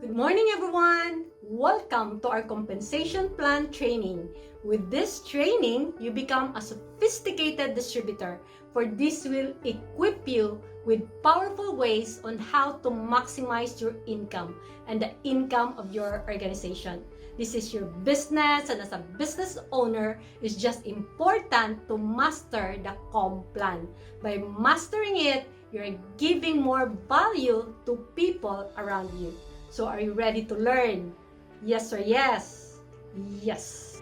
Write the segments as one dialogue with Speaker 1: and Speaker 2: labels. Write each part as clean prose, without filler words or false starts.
Speaker 1: Good morning, everyone! Welcome to our compensation plan training. With this training, you become a sophisticated distributor, for this will equip you with powerful ways on how to maximize your income and the income of your organization. This is your business, and as a business owner, it's just important to master the COM plan. By mastering it, you're giving more value to people around you. So are you ready to learn? Yes or yes? Yes.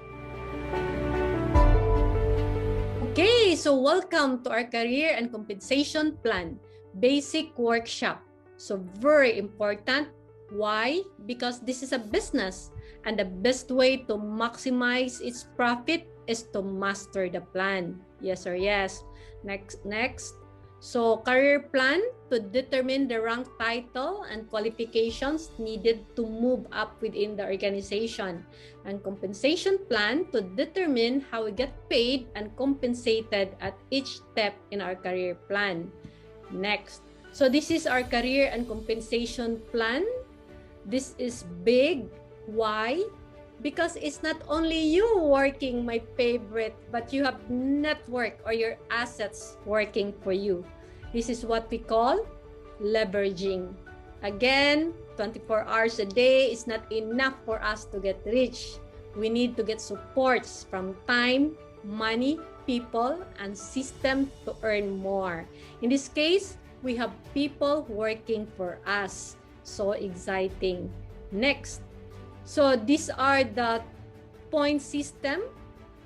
Speaker 1: Okay, so welcome to our career and compensation plan basic workshop. So very important. Why? Because this is a business, and the best way to maximize its profit is to master the plan. Yes or yes? Next. So, career plan to determine the rank title and qualifications needed to move up within the organization. And compensation plan to determine how we get paid and compensated at each step in our career plan. Next. So, this is our career and compensation plan. This is big. Why? Because it's not only you working, my favorite, but you have network or your assets working for you. This is what we call leveraging. Again, 24 hours a day is not enough for us to get rich. We need to get supports from time, money, people, and system to earn more. In this case, we have people working for us. So exciting. Next. So these are the point system.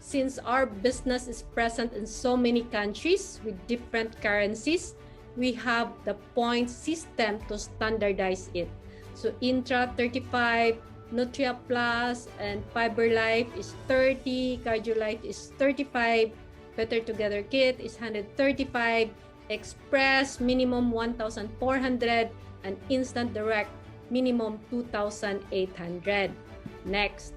Speaker 1: Since our business is present in so many countries with different currencies, we have the point system to standardize it. So Intra 35, Nutria Plus, and FiberLife is 30, CardioLife is 35, Better Together Kit is 135, Express minimum 1,400, and Instant Direct minimum 2,800. Next.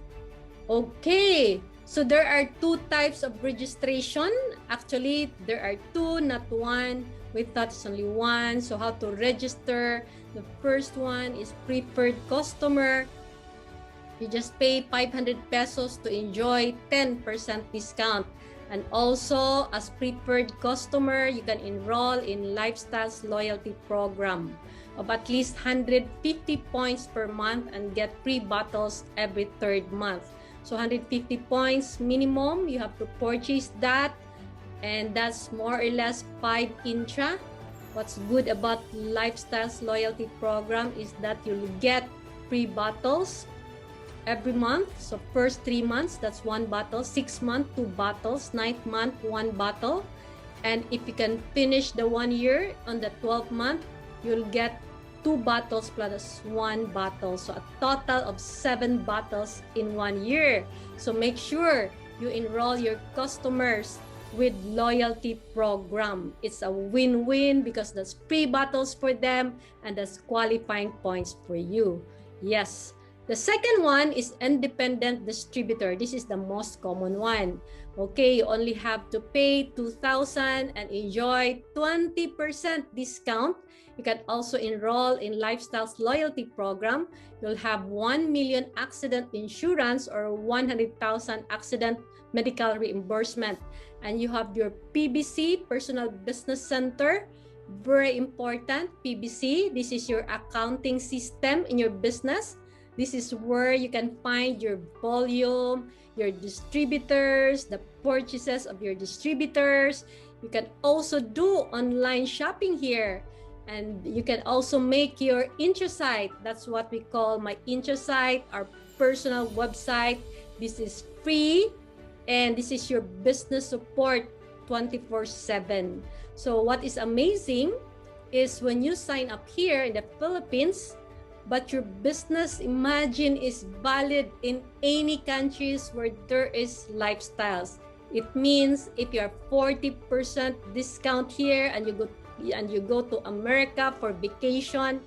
Speaker 1: Okay, so there are two types of registration. Actually, there are two, not one. We thought it's only one. So how to register? The first one is preferred customer. You just pay 500 pesos to enjoy 10% discount. And also, as preferred customer, you can enroll in Lifestyles Loyalty Program of at least 150 points per month and get free bottles every third month. So 150 points minimum, you have to purchase that, and that's more or less 5 intra. What's good about Lifestyles Loyalty Program is that you'll get free bottles every month. So first 3 months, that's 1 bottle. 6 months, 2 bottles. 9th month, 1 bottle. And if you can finish the 1 year on the 12th month, you'll get 2 bottles plus 1 bottle. So a total of 7 bottles in 1 year. So make sure you enroll your customers with loyalty program. It's a win-win because that's free bottles for them and that's qualifying points for you. Yes. The second one is independent distributor. This is the most common one. Okay, you only have to pay 2,000 and enjoy 20% discount. You can also enroll in Lifestyles Loyalty Program. You'll have 1 million accident insurance or 100,000 accident medical reimbursement. And you have your PBC, Personal Business Center. Very important, PBC. This is your accounting system in your business. This is where you can find your volume, your distributors, the purchases of your distributors. You can also do online shopping here. And you can also make your intrasite. That's what we call my intrasite, our personal website. This is free. And this is your business support 24/7. So what is amazing is when you sign up here in the Philippines, but your business, imagine, is valid in any countries where there is Lifestyles. It means if you have 40% discount here and you go to America for vacation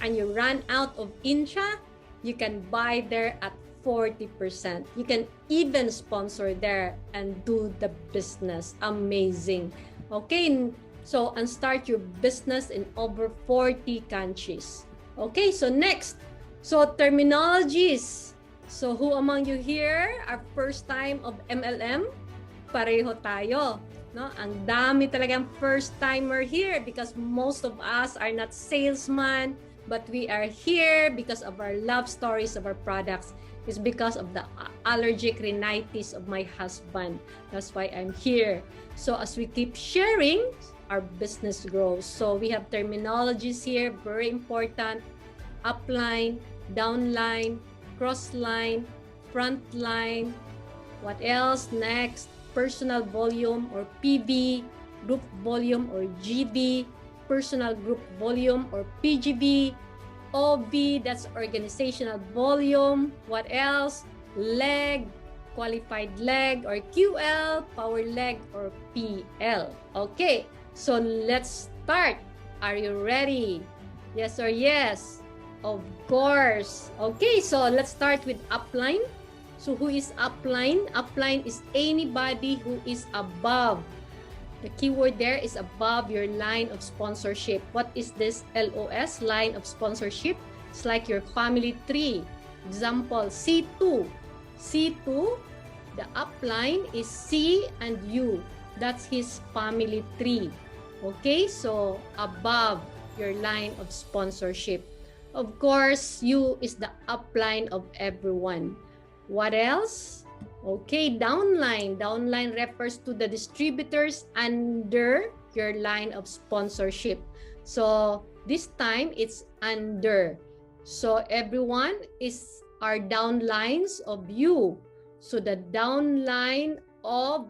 Speaker 1: and you run out of intra, you can buy there at 40%. You can even sponsor there and do the business. Amazing. Okay, so start your business in over 40 countries. Okay, so next. So terminologies. So who among you here are first time of MLM? Pareho tayo. No? Ang dami talagang first timer here because most of us are not salesmen, but we are here because of our love stories of our products. It's because of the allergic rhinitis of my husband. That's why I'm here. So as we keep sharing, our business grows. So we have terminologies here, very important. Upline, downline, crossline, frontline. What else? Next, personal volume or PV, group volume or GB, personal group volume or PGV, OV, that's organizational volume. What else? Leg, qualified leg or QL, power leg or PL. Okay, so let's start. Are you ready? Yes or yes? Of course. Okay, so let's start with upline. So who is upline? Upline is anybody who is above. The keyword there is above your line of sponsorship. What is this LOS, line of sponsorship? It's like your family tree. Example, C2. C2, the upline is C and U. That's his family tree. Okay, so above your line of sponsorship. Of course, you is the upline of everyone. What else? Okay, downline. Downline refers to the distributors under your line of sponsorship. So this time it's under. So everyone is our downlines of you. So the downline of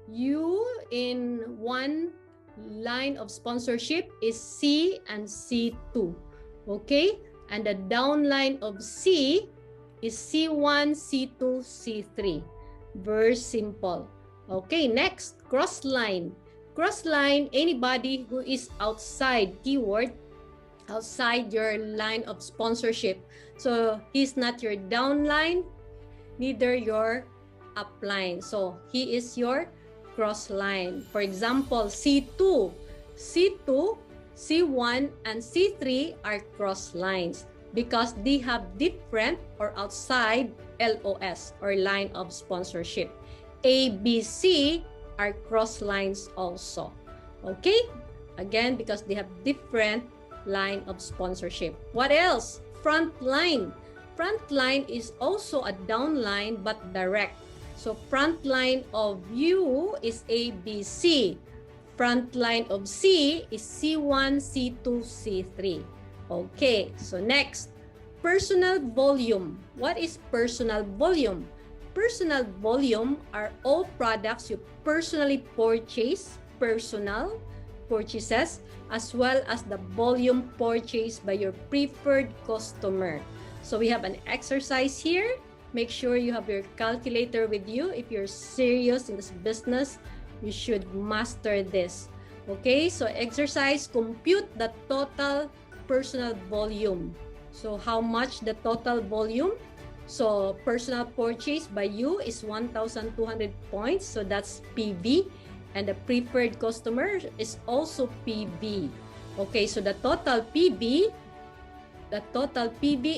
Speaker 1: you in one line of sponsorship is C and C2. Okay, and the downline of C is C1, C2, C3. Very simple. Okay, next, crossline. Crossline, anybody who is outside, keyword, outside your line of sponsorship. So he's not your downline, neither your upline. So he is your crossline. For example, C2. C2, C1 and C3 are cross lines because they have different or outside LOS or line of sponsorship. A, B, C are cross lines also. Okay? Again, because they have different line of sponsorship. What else? Front line. Front line is also a downline but direct. So front line of you is A, B, C. Front line of C is C1, C2, C3. Okay, so next, personal volume. What is personal volume? Personal volume are all products you personally purchase, personal purchases, as well as the volume purchased by your preferred customer. So we have an exercise here. Make sure you have your calculator with you. If you're serious in this business, you should master this. Okay, so exercise, compute the total personal volume. So how much the total volume? So personal purchase by you is 1,200 points. So that's PV. And the preferred customer is also PV. Okay, so the total PV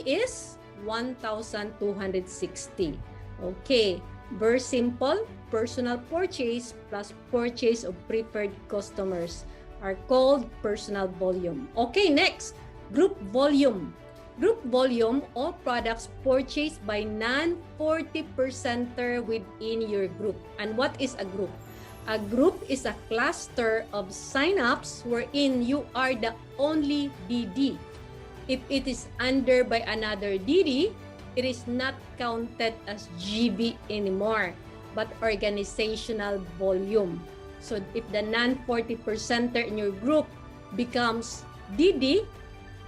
Speaker 1: is 1,260. Okay, very simple. Personal purchase plus purchase of preferred customers are called personal volume. Okay, next, group volume. Group volume, all products purchased by non-40%er within your group. And what is a group? A group is a cluster of sign-ups wherein you are the only DD. If it is under by another DD, it is not counted as GB anymore, but organizational volume. So if the non-40%er in your group becomes DD,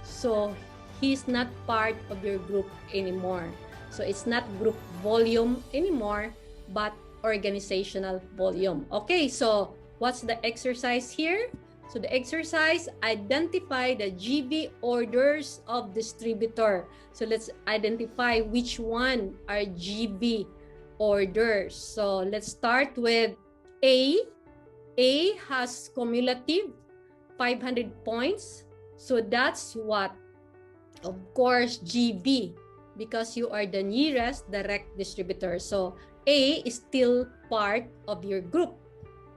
Speaker 1: so he's not part of your group anymore. So it's not group volume anymore, but organizational volume. Okay, so what's the exercise here? So the exercise, identify the GB orders of distributor. So let's identify which one are GB orders. So let's start with A. A has cumulative 500 points. So that's what? Of course, GB, because you are the nearest direct distributor. So A is still part of your group.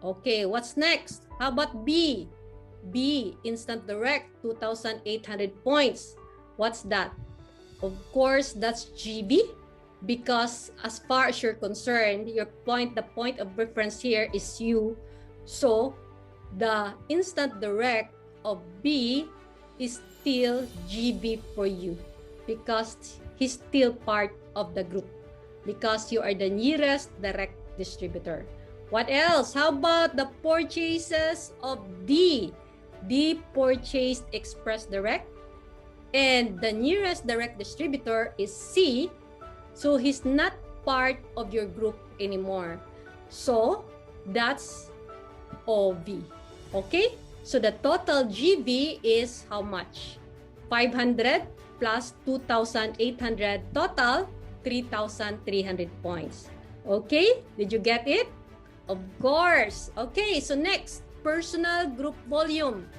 Speaker 1: Okay, what's next? How about B? B, instant direct, 2,800 points. What's that? Of course, that's GB, because as far as you're concerned, the point of reference here is you. So the instant direct of B is still GB for you, because he's still part of the group, because you are the nearest direct distributor. What else? How about the purchases of D? D purchased Express Direct, and the nearest direct distributor is C, so he's not part of your group anymore. So that's OV. Okay? So the total GV is how much? 500 plus 2,800, total 3,300 points. Okay? Did you get it? Of course. Okay, so next, personal group volume.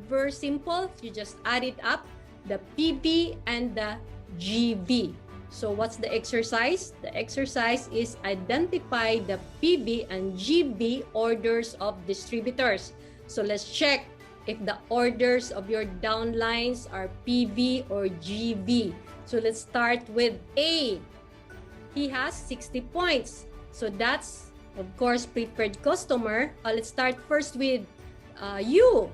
Speaker 1: Very simple. You just add it up, the PV and the GV. So what's the exercise? The exercise is identify the PV and GV orders of distributors. So let's check if the orders of your downlines are PV or GV. So let's start with A. He has 60 points. So that's, of course, preferred customer. Let's start first with you.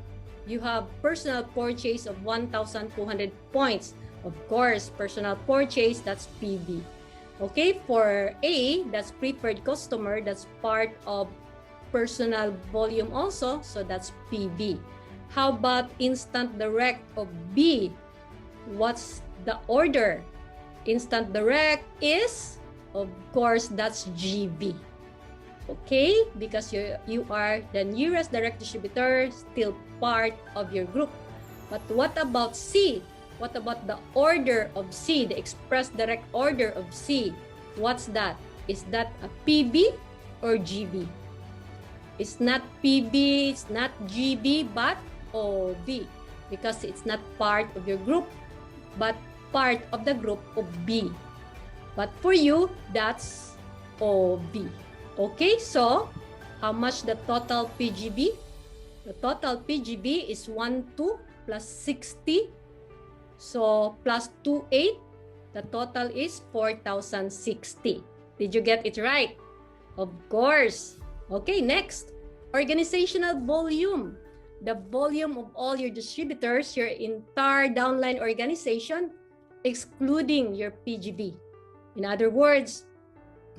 Speaker 1: You have personal purchase of 1,200 points. Of course, personal purchase, that's PV. Okay, for A, that's preferred customer. That's part of personal volume also. So that's PV. How about instant direct of B? What's the order? Instant direct is, of course, that's GV. Okay, because you are the nearest direct distributor, still part of your group. But what about C? What about the order of C, the express direct order of C? What's that? Is that a PB or GB? It's not PB, it's not GB, but OB, because it's not part of your group, but part of the group of B. But for you, that's OB. Okay, so how much the total PGB? The total PGB is 12 plus 60. So plus 28, the total is 4,060. Did you get it right? Of course. Okay, next, organizational volume. The volume of all your distributors, your entire downline organization, excluding your PGB. In other words,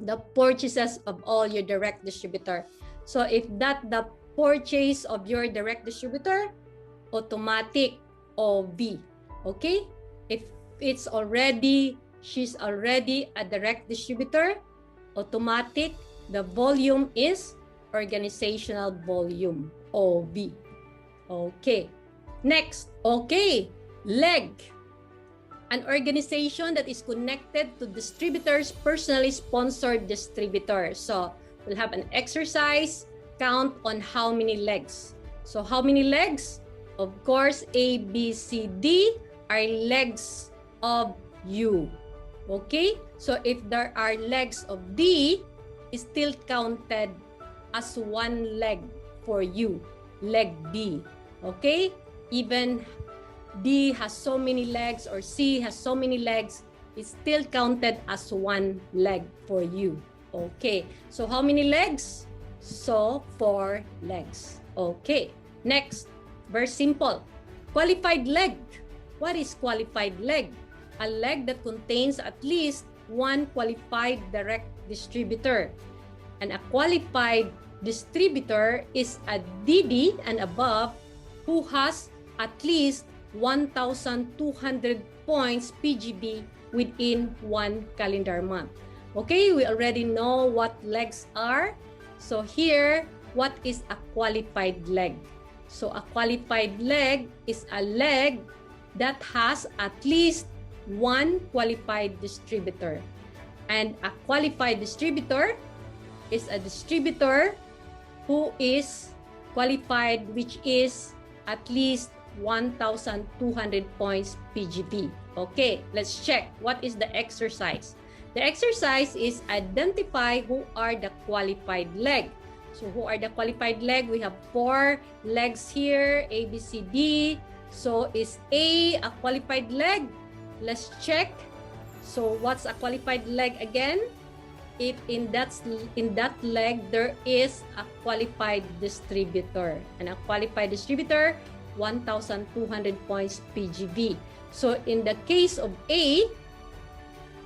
Speaker 1: the purchases of all your direct distributor. So if that the purchase of your direct distributor, automatic OV. Okay? If she's already a direct distributor, automatic, the volume is organizational volume, OV. Okay. Next, okay, leg. An organization that is connected to distributors, personally sponsored distributors. So we'll have an exercise, count on how many legs. So how many legs? Of course, A, B, C, D are legs of you. Okay? So if there are legs of D, is still counted as one leg for you. Leg D. Okay? Even D has so many legs or C has so many legs, it's still counted as one leg for you. Okay, so how many legs? So 4 legs. Okay, next, very simple. Qualified leg. What is qualified leg? A leg that contains at least one qualified direct distributor. And a qualified distributor is a DD and above who has at least 1,200 points PGB within one calendar month. Okay, we already know what legs are. So here, what is a qualified leg? So a qualified leg is a leg that has at least one qualified distributor. And a qualified distributor is a distributor who is qualified, which is at least 1,200 points PGB. Okay, let's check. What is the exercise? The exercise is identify who are the qualified leg. So who are the qualified leg? We have 4 legs here, A, B, C, D. So is A a qualified leg? Let's check. So what's a qualified leg again? If in that leg there is a qualified distributor, and a qualified distributor 1,200 points PGV. So in the case of A,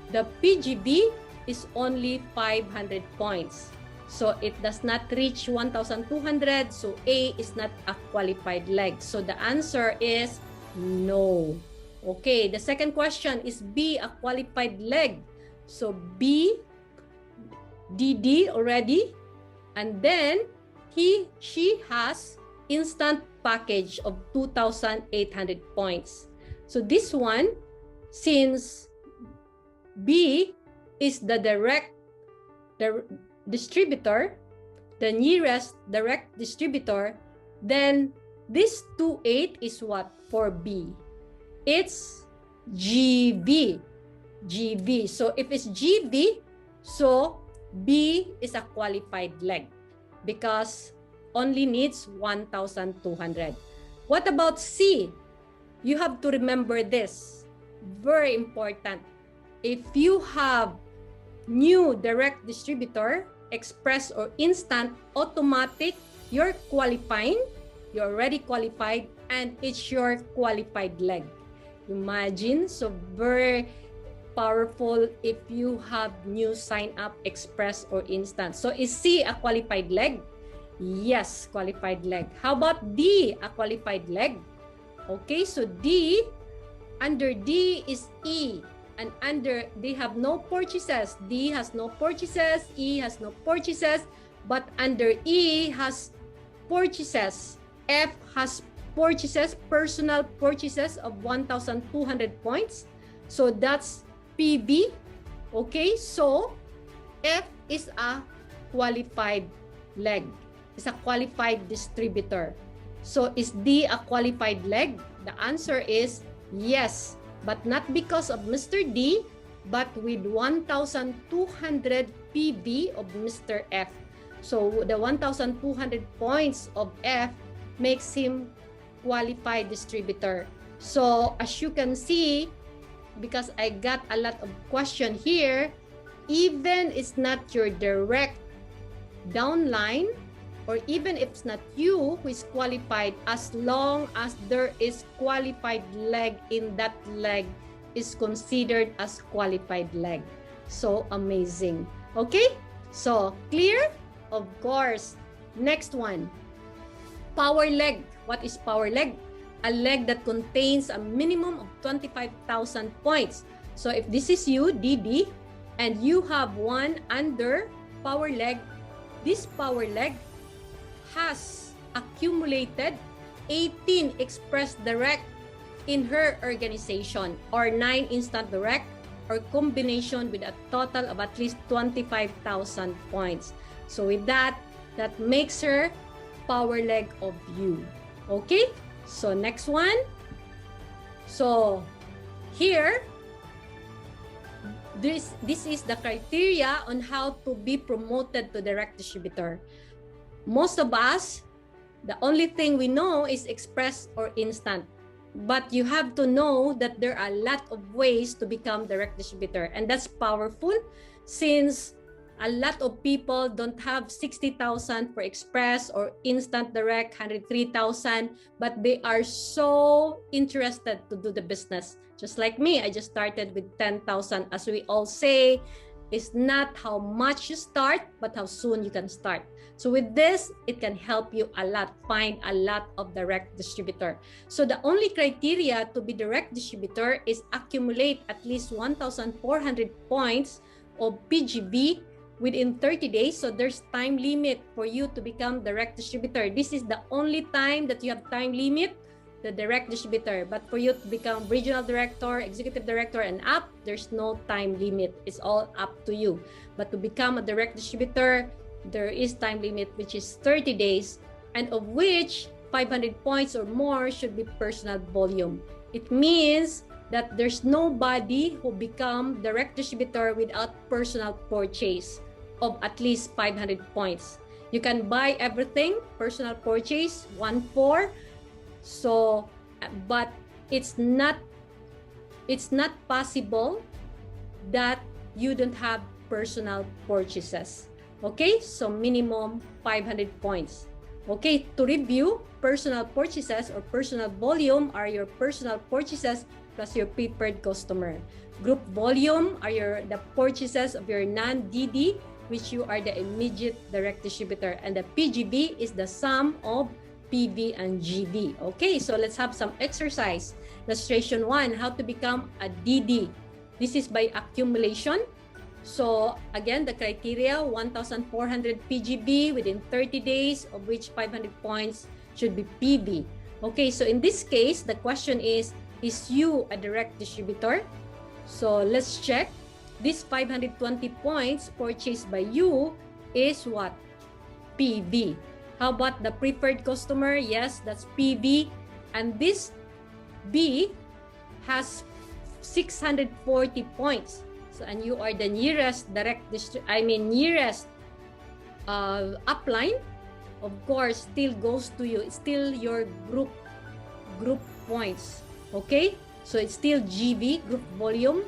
Speaker 1: the PGV is only 500 points. So it does not reach 1,200. So A is not a qualified leg. So the answer is no. Okay, the second question, is B a qualified leg? So B, DD already, and then she has instant package of 2,800 points. So this one, since B is the distributor, the nearest direct distributor, then this 28 is what for B? It's GV. GV. So if it's GV, so B is a qualified leg because only needs 1,200. What about C? You have to remember this. Very important. If you have new direct distributor, express or instant, automatic, you're qualifying, you're already qualified, and it's your qualified leg. Imagine, so very powerful if you have new sign up, express or instant. So is C a qualified leg? Yes, qualified leg. How about D, a qualified leg? Okay, so D, under D is E, and under, they have no purchases. D has no purchases, E has no purchases, but under E has purchases. F has purchases, personal purchases of 1,200 points. So that's PB. Okay, so F is a qualified leg. It's a qualified distributor. So is D a qualified leg? The answer is yes, but not because of Mr. D, but with 1,200 PB of Mr. F. So the 1,200 points of F makes him qualified distributor. So as you can see, because I got a lot of question here, even it's not your direct downline, or even if it's not you who is qualified, as long as there is qualified leg in that leg, is considered as qualified leg. So amazing. Okay, so clear? Of course. Next one, power leg. What is power leg? A leg that contains a minimum of 25,000 points. So if this is you, DD, and you have one under power leg, this power leg has accumulated 18 express direct in her organization, or 9 instant direct, or combination with a total of at least 25,000 points. So with that, that makes her power leg of you. Okay, so next one. So here, this is the criteria on how to be promoted to direct distributor. Most of us, the only thing we know is express or instant. But you have to know that there are a lot of ways to become direct distributor. And that's powerful since a lot of people don't have 60,000 for express or instant direct, 103,000, but they are so interested to do the business. Just like me, I just started with 10,000. As we all say, it's not how much you start, but how soon you can start. So with this, it can help you a lot, find a lot of direct distributor. So the only criteria to be direct distributor is accumulate at least 1,400 points of PGV within 30 days. So there's time limit for you to become direct distributor. This is the only time that you have time limit, the direct distributor. But for you to become regional director, executive director, and up, there's no time limit. It's all up to you. But to become a direct distributor, there is time limit, which is 30 days, and of which 500 points or more should be personal volume. It means that there's nobody who become direct distributor without personal purchase of at least 500 points. You can buy everything, personal purchase, 1-4. So, but it's not possible that you don't have personal purchases. Okay, so minimum 500 points. Okay, to review, personal purchases or personal volume are your personal purchases plus your preferred customer. Group volume are the purchases of your non-DD, which you are the immediate direct distributor, and the PGV is the sum of PV and GV. Okay, so let's have some exercise. Illustration 1, how to become a DD. This is by accumulation. So again, the criteria, 1,400 PGV within 30 days, of which 500 points should be PV. Okay, so in this case, the question is you a direct distributor? So let's check. This 520 points purchased by you is what? PV. How about the preferred customer? Yes, that's PV. And this B has 640 points. So, and you are the nearest nearest upline. Of course, still goes to you. It's still your group points. Okay, so it's still GV, group volume,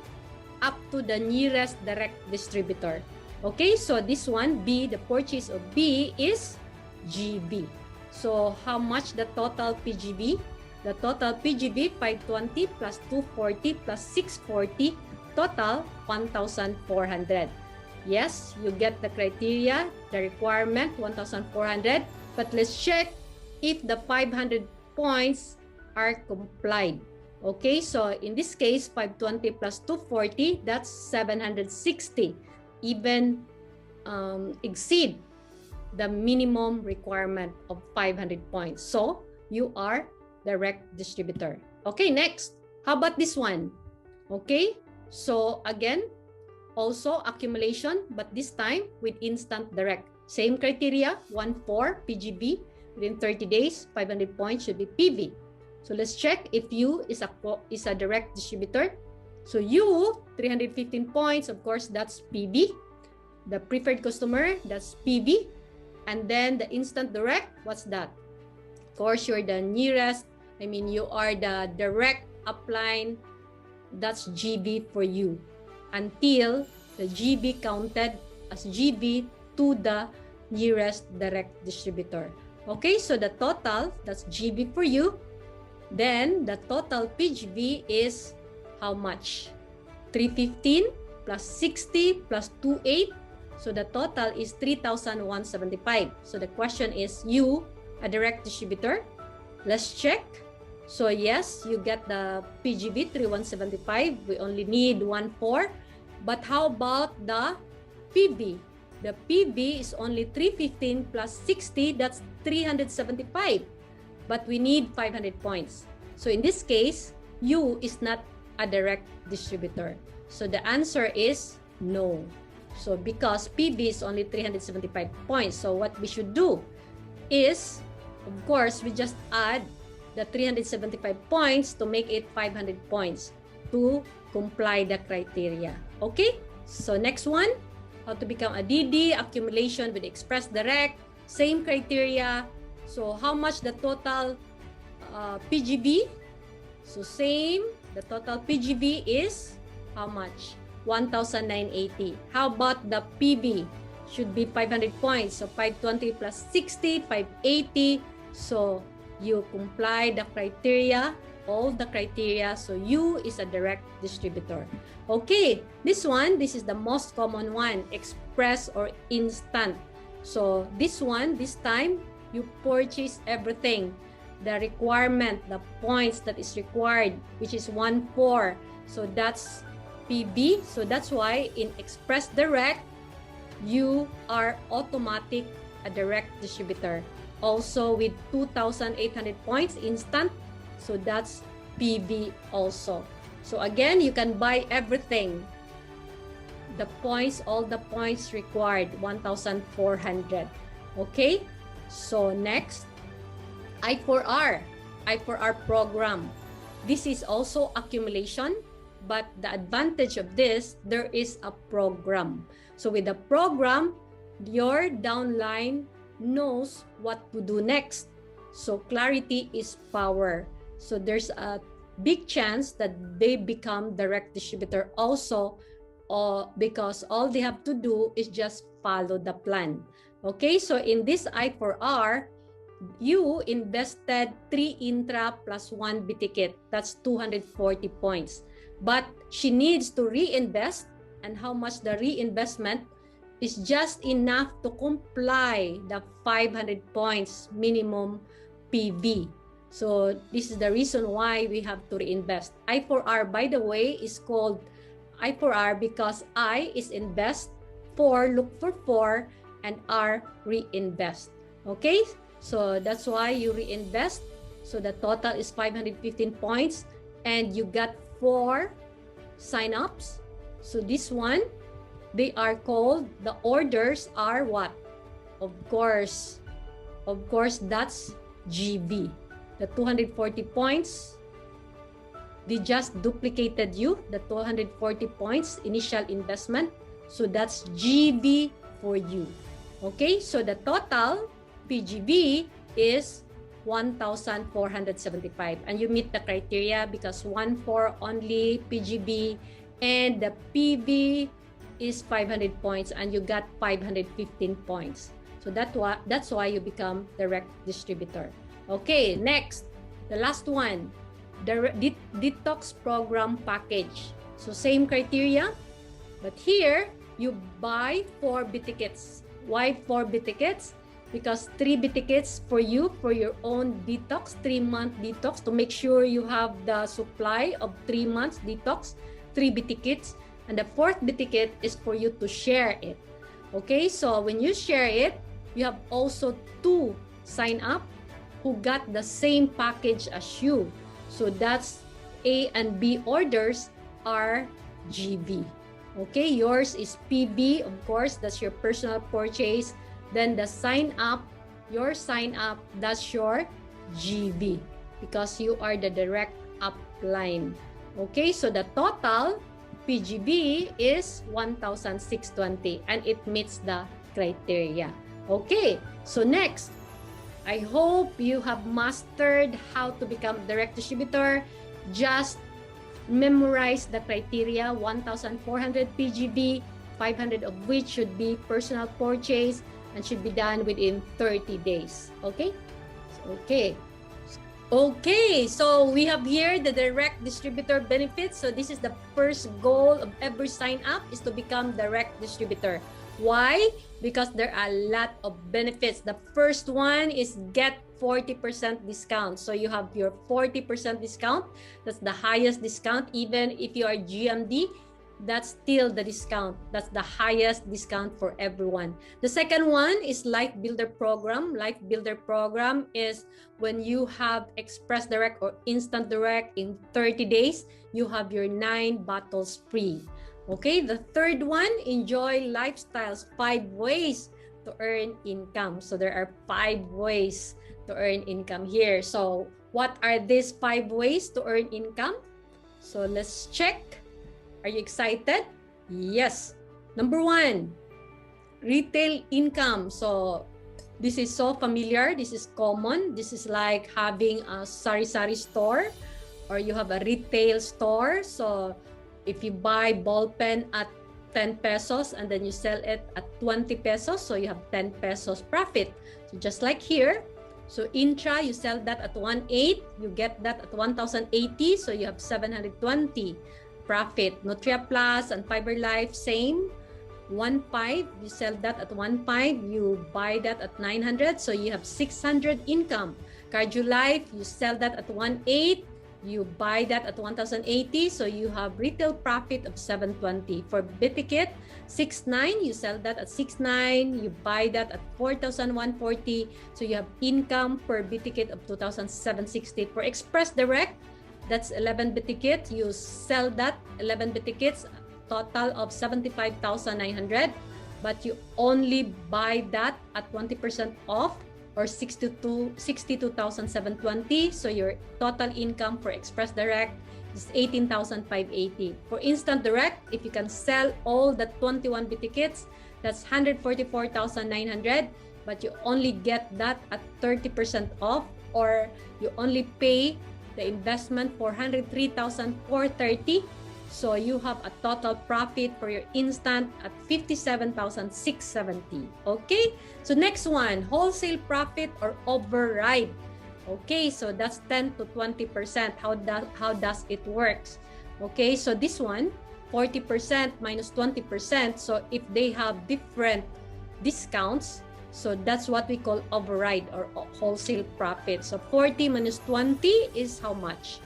Speaker 1: up to the nearest direct distributor. Okay, so this one, B, the purchase of B is GV. So how much the total PGV? The total PGV, 520 plus 240 plus 640, total 1,400. Yes, you get the criteria, the requirement, 1,400. But let's check if the 500 points are complied. Okay, so in this case, 520 plus 240, that's 760. Even exceed the minimum requirement of 500 points. So you are direct distributor. Okay, next. How about this one? Okay, so again, also accumulation, but this time with instant direct. Same criteria, 1-4 PGV within 30 days, 500 points should be PV. So let's check if you is a direct distributor. So you, 315 points, of course, that's PV. The preferred customer, that's PV. And then the instant direct, what's that? Of course, you're the nearest, you are the direct upline, that's GV for you. Until the GV counted as GV to the nearest direct distributor. Okay, so the total, that's GV for you. Then the total PGV is how much? 315 plus 60 plus 28. So the total is 3,175. So the question is, you a direct distributor? Let's check. So yes, you get the PGV 3,175. We only need 1-4. But how about the PV? The PV is only 315 plus 60. That's 375. But we need 500 points. So in this case, you is not a direct distributor. So the answer is no. So because PV is only 375 points, so what we should do is, of course, we just add the 375 points to make it 500 points to comply the criteria. Okay? So next one, how to become a DD, accumulation with Express Direct, same criteria. So how much the total PGV? So same, the total PGV is how much? 1,980. How about the PV? Should be 500 points. So 520 plus 60, 580. So you comply the criteria, all the criteria. So you is a direct distributor. Okay, this is the most common one, express or instant. So this one, this time, you purchase everything. The requirement, the points that is required, which is 1-4. So that's PV. So that's why in Express Direct, you are automatic a direct distributor. Also with 2,800 points instant. So that's PV also. So again, you can buy everything. The points, all the points required, 1,400. Okay? So next, I4R program. This is also accumulation, but the advantage of this, there is a program. So with the program, your downline knows what to do next. So clarity is power. So there's a big chance that they become direct distributor also, because all they have to do is just follow the plan. Okay, so in this I4R, you invested 3 intra plus 1 B-ticket. That's 240 points. But she needs to reinvest, and how much the reinvestment is just enough to comply the 500 points minimum PV. So this is the reason why we have to reinvest. I4R, by the way, is called I4R because I is invest, 4 look for 4, and R reinvest. Okay, so that's why you reinvest. So the total is 515 points, and you got 4 sign-ups. So this one, they are called, the orders are what? Of course, that's GV. The 240 points, they just duplicated you, the 240 points initial investment. So that's GV for you. Okay, so the total PGV is 1,475, and you meet the criteria because 1/4 only PGV, and the PV is 500 points, and you got 515 points. So that's why you become direct distributor. Okay, next, the last one, the detox program package. So same criteria, but here you buy 4 B-tickets. Why 4 B-tickets? Because 3 B-tickets for you, for your own detox, 3-month detox, to make sure you have the supply of 3 months detox, 3 B-tickets, and the 4th B-ticket is for you to share it. Okay, so when you share it, you have also 2 sign up who got the same package as you. So that's A and B orders are GV. Okay, yours is PB, of course, that's your personal purchase. Then the sign up, your sign up, that's your GV because you are the direct upline. Okay, so the total PGV is 1,620 and it meets the criteria. Okay, so next, I hope you have mastered how to become direct distributor. Just memorize the criteria, 1,400 PGV, 500 of which should be personal purchase and should be done within 30 days. Okay? Okay, so we have here the direct distributor benefits. So this is the first goal of every sign up is to become direct distributor. Why? Because there are a lot of benefits. The first one is get 40% discount. So you have your 40% discount. That's the highest discount. Even if you are GMD, that's still the discount. That's the highest discount for everyone. The second one is Life Builder Program. Life Builder Program is when you have Express Direct or Instant Direct in 30 days, you have your 9 bottles free. Okay, the third one, Enjoy Lifestyles, 5 ways to earn income. So there are 5 ways to earn income here. So what are these 5 ways to earn income? So let's check. Are you excited? Yes. Number 1, retail income. So this is so familiar. This is common. This is like having a sari-sari store or you have a retail store. So if you buy ball pen at 10 pesos and then you sell it at 20 pesos, so you have 10 pesos profit. So just like here, so Intra, you sell that at 1.8, you get that at 1,080, so you have 720 profit. Nutria Plus and Fiber Life, same. 1.5, you sell that at 1.5, you buy that at 900, so you have 600 income. Cardio Life, you sell that at 1.8, you buy that at 1,080, so you have retail profit of 720. For B-ticket, 6.9, you sell that at 6.9, you buy that at 4,140, so you have income per B-ticket of 2,760. For Express Direct, that's 11 B-ticket, you sell that 11 B-tickets, total of 75,900, but you only buy that at 20% off, or or 62,720. So your total income for Express Direct is 18,580. For Instant Direct, if you can sell all the 21 B tickets, that's 144,900, but you only get that at 30% off, or you only pay the investment for 103,430. So you have a total profit for your instant at 57,670. Okay, so next one, wholesale profit or override. Okay, so that's 10 to 20%. How does it works? Okay, so this one, 40% minus 20%. So if they have different discounts, so that's what we call override or wholesale profit. So 40 minus 20 is how much?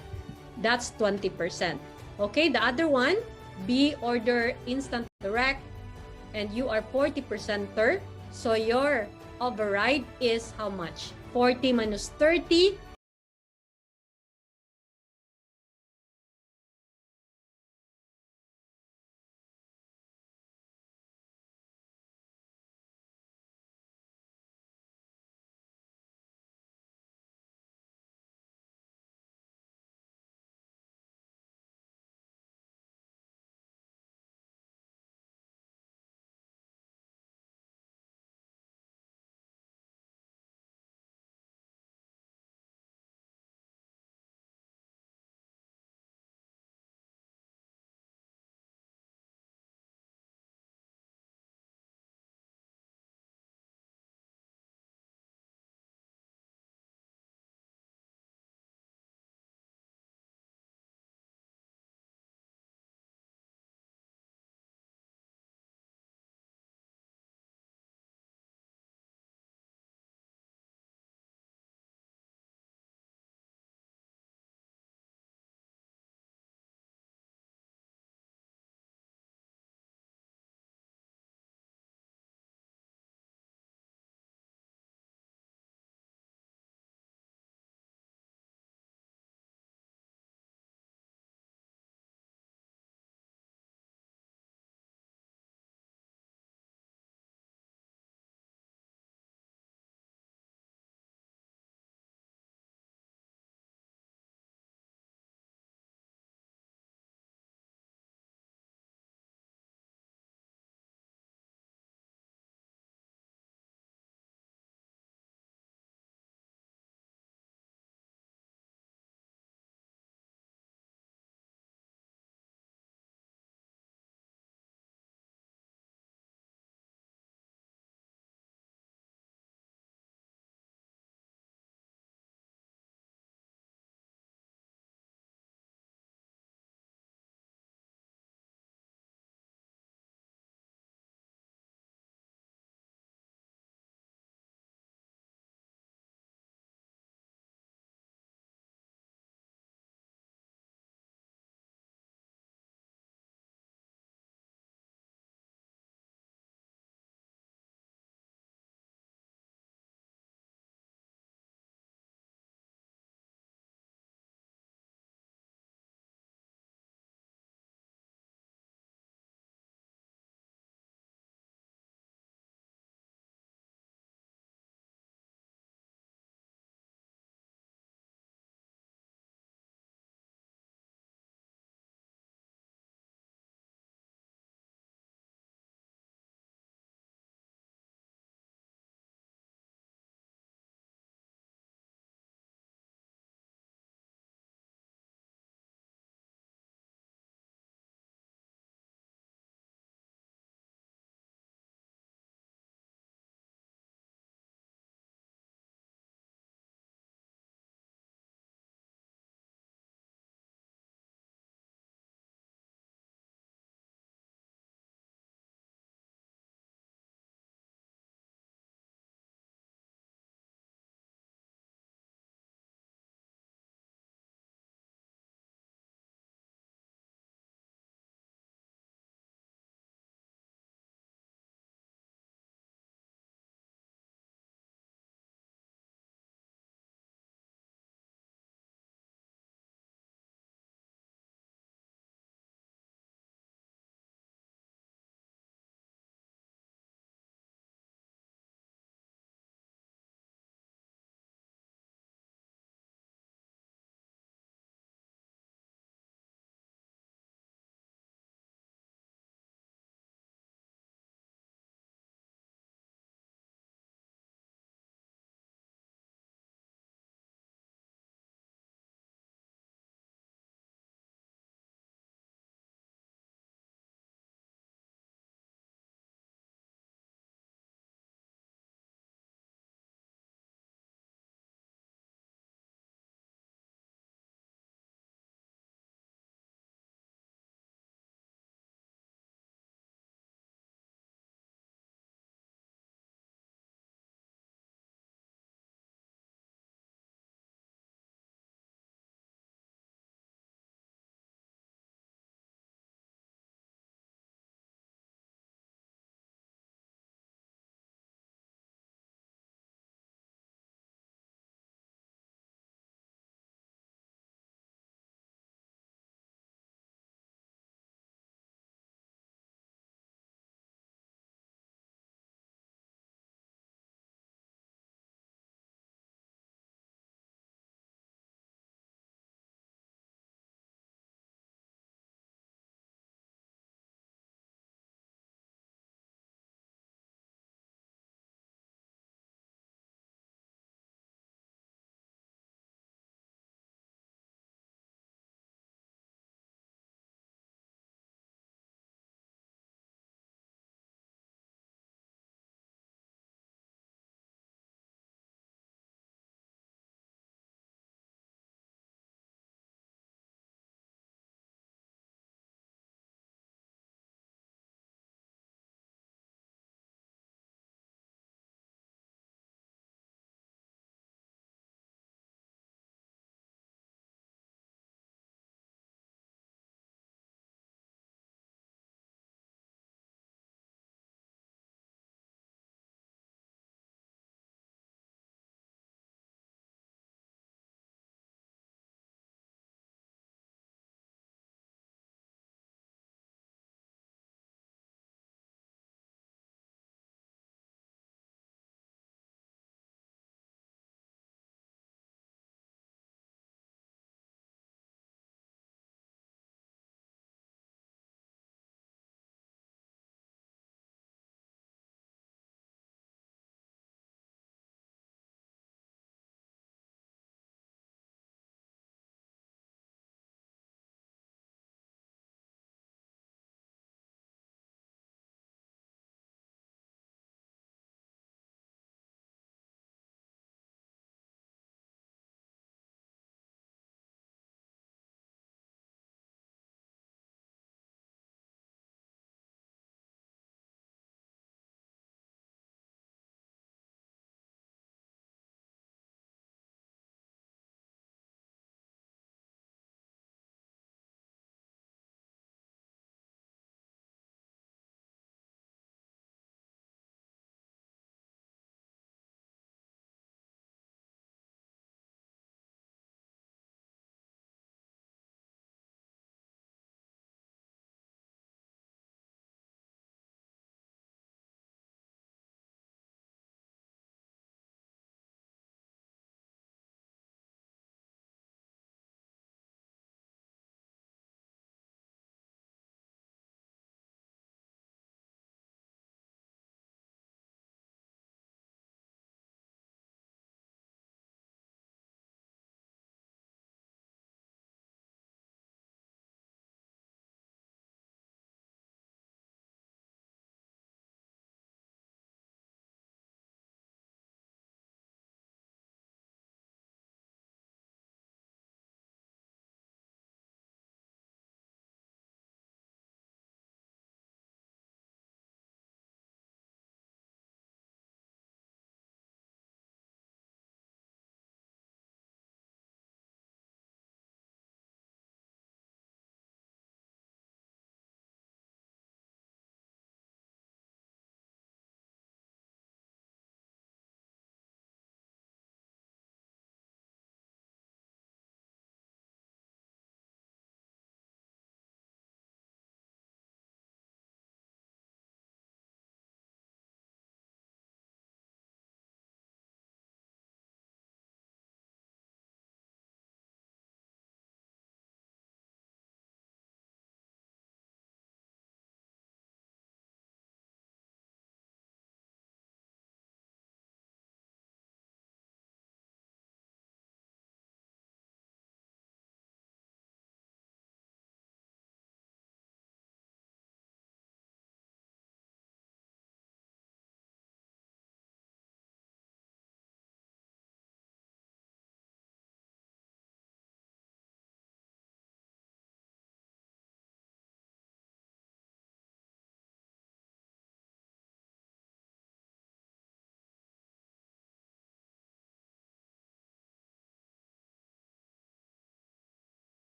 Speaker 1: That's 20%. Okay, the other one, B order Instant Direct, and you are 40%er. So your override is how much? 40 minus 30,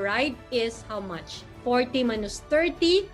Speaker 1: ride is how much? 40 minus 30